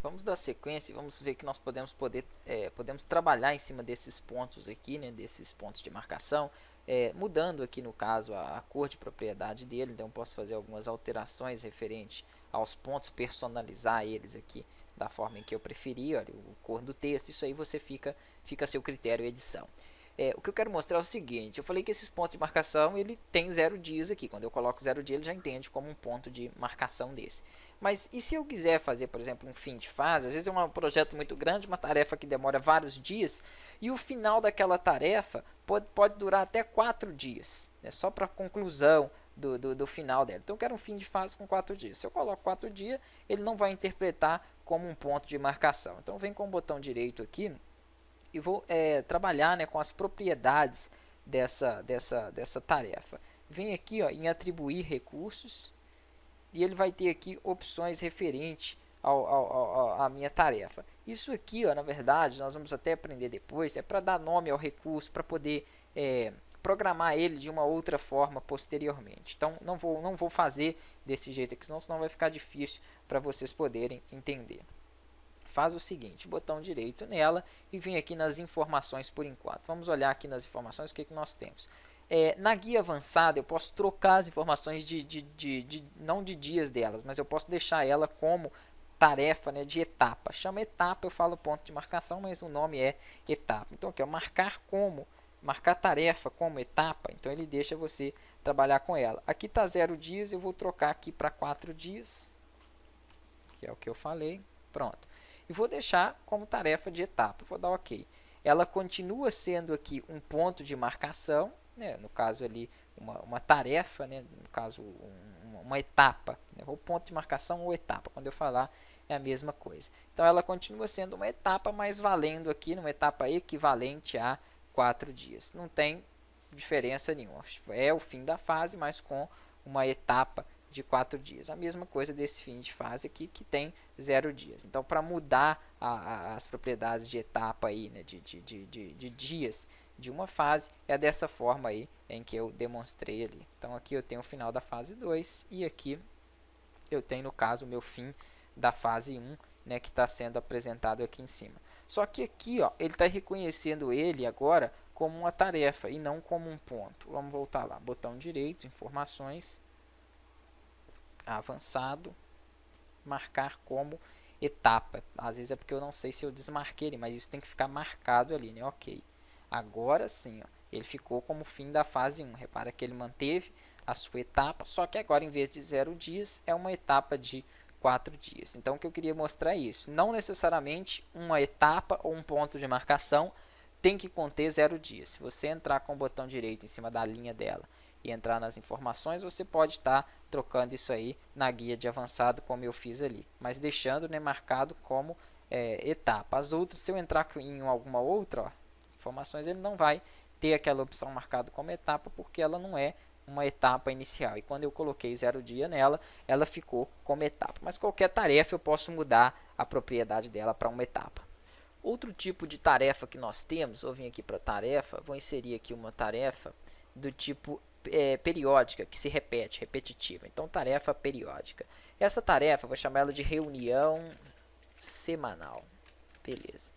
vamos dar sequência e vamos ver que nós podemos trabalhar em cima desses pontos aqui, né, desses pontos de marcação, mudando aqui no caso a cor de propriedade dele. Então posso fazer algumas alterações referente aos pontos, personalizar eles aqui da forma em que eu preferir, olha, o cor do texto. Isso aí você fica a seu critério edição. O que eu quero mostrar é o seguinte: eu falei que esses pontos de marcação ele tem 0 dias aqui. Quando eu coloco 0 dia, ele já entende como um ponto de marcação desse. Mas e se eu quiser fazer, por exemplo, um fim de fase? Às vezes é um projeto muito grande, uma tarefa que demora vários dias, e o final daquela tarefa pode durar até 4 dias, né, só para a conclusão do final dela. Então eu quero um fim de fase com 4 dias. Se eu coloco 4 dias, ele não vai interpretar como um ponto de marcação. Então vem com o botão direito aqui e vou trabalhar, né, com as propriedades dessa tarefa. Vem aqui, ó, em atribuir recursos, e ele vai ter aqui opções referente à minha tarefa. Isso aqui, ó, na verdade, nós vamos até aprender depois, é para dar nome ao recurso, para poder programar ele de uma outra forma posteriormente. Então não vou fazer desse jeito aqui, senão vai ficar difícil para vocês poderem entender. Faz o seguinte: botão direito nela e vem aqui nas informações por enquanto. Vamos olhar aqui nas informações o que nós temos. Na guia avançada eu posso trocar as informações não de dias delas, mas eu posso deixar ela como tarefa, né, de etapa. Chama etapa, eu falo ponto de marcação, mas o nome é etapa. Então aqui, ó, marcar tarefa como etapa, então ele deixa você trabalhar com ela. Aqui está 0 dias, eu vou trocar aqui para 4 dias, que é o que eu falei. Pronto. E vou deixar como tarefa de etapa. Vou dar OK. Ela continua sendo aqui um ponto de marcação, né? No caso ali uma tarefa, né? No caso uma etapa, né? Ou ponto de marcação ou etapa. Quando eu falar é a mesma coisa. Então ela continua sendo uma etapa, mas valendo aqui numa etapa equivalente a 4 dias. Não tem diferença nenhuma. É o fim da fase, mas com uma etapa de 4 dias. A mesma coisa desse fim de fase aqui, que tem 0 dias. Então, para mudar as propriedades de etapa aí, né, de dias de uma fase, é dessa forma aí em que eu demonstrei ali. Então, aqui eu tenho o final da fase 2 e aqui eu tenho, no caso, o meu fim da fase 1, né, que está sendo apresentado aqui em cima. Só que aqui, ó, ele está reconhecendo ele agora como uma tarefa e não como um ponto. Vamos voltar lá. Botão direito, informações, avançado, marcar como etapa. Às vezes é porque eu não sei se eu desmarquei ele, mas isso tem que ficar marcado ali, né? OK. Agora sim, ó, ele ficou como fim da fase 1. Repara que ele manteve a sua etapa, só que agora em vez de 0 dias é uma etapa de 4 dias. Então o que eu queria mostrar é isso. Não necessariamente uma etapa ou um ponto de marcação tem que conter 0 dias. Se você entrar com o botão direito em cima da linha dela e entrar nas informações, você pode estar trocando isso aí na guia de avançado, como eu fiz ali, mas deixando, né, marcado como etapa. As outras, se eu entrar em alguma outra, ó, informações, ele não vai ter aquela opção marcada como etapa, porque ela não é uma etapa inicial. E quando eu coloquei 0 dia nela, ela ficou como etapa. Mas qualquer tarefa eu posso mudar a propriedade dela para uma etapa. Outro tipo de tarefa que nós temos, vou vir aqui para tarefa, vou inserir aqui uma tarefa do tipo periódica, que se repete, repetitiva. Então, tarefa periódica. Essa tarefa, vou chamar ela de reunião semanal. Beleza.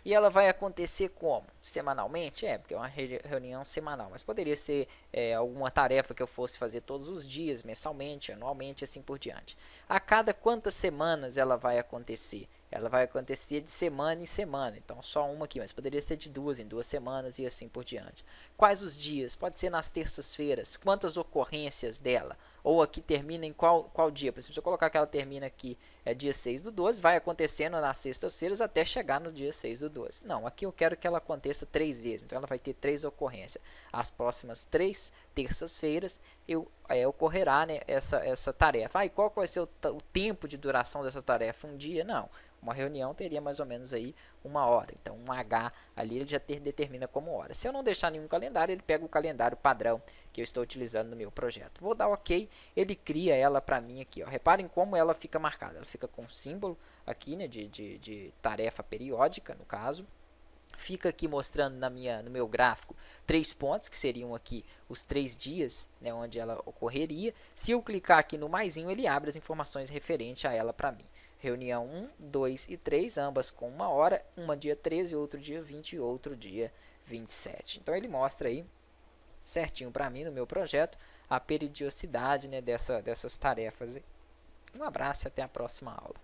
E ela vai acontecer como? Semanalmente? Porque é uma reunião semanal. Mas poderia ser alguma tarefa que eu fosse fazer todos os dias, mensalmente, anualmente, assim por diante. A cada quantas semanas ela vai acontecer? Ela vai acontecer de semana em semana. Então, só uma aqui, mas poderia ser de 2 em 2 semanas e assim por diante. Quais os dias? Pode ser nas terças-feiras. Quantas ocorrências dela? Ou aqui termina em qual dia? Por exemplo, se eu colocar que ela termina aqui dia 6/12, vai acontecendo nas sextas-feiras até chegar no dia 6/12. Não, aqui eu quero que ela aconteça 3 vezes. Então, ela vai ter 3 ocorrências. As próximas 3 terças-feiras ocorrerá, né, essa tarefa. E qual vai ser o tempo de duração dessa tarefa? Um dia? Não. Uma reunião teria mais ou menos aí 1 hora. Então, um H ali ele já determina como hora. Se eu não deixar nenhum calendário, ele pega o calendário padrão que eu estou utilizando no meu projeto. Vou dar OK, ele cria ela para mim aqui. Ó. Reparem como ela fica marcada. Ela fica com um símbolo aqui, né, de tarefa periódica, no caso. Fica aqui mostrando no meu gráfico 3 pontos, que seriam aqui os 3 dias, né, onde ela ocorreria. Se eu clicar aqui no maisinho, ele abre as informações referentes a ela para mim. reunião 1, 2 e 3, ambas com 1 hora, uma dia 13, outro dia 20 e outro dia 27. Então ele mostra aí certinho para mim no meu projeto a periodicidade, né, dessas tarefas. Um abraço e até a próxima aula.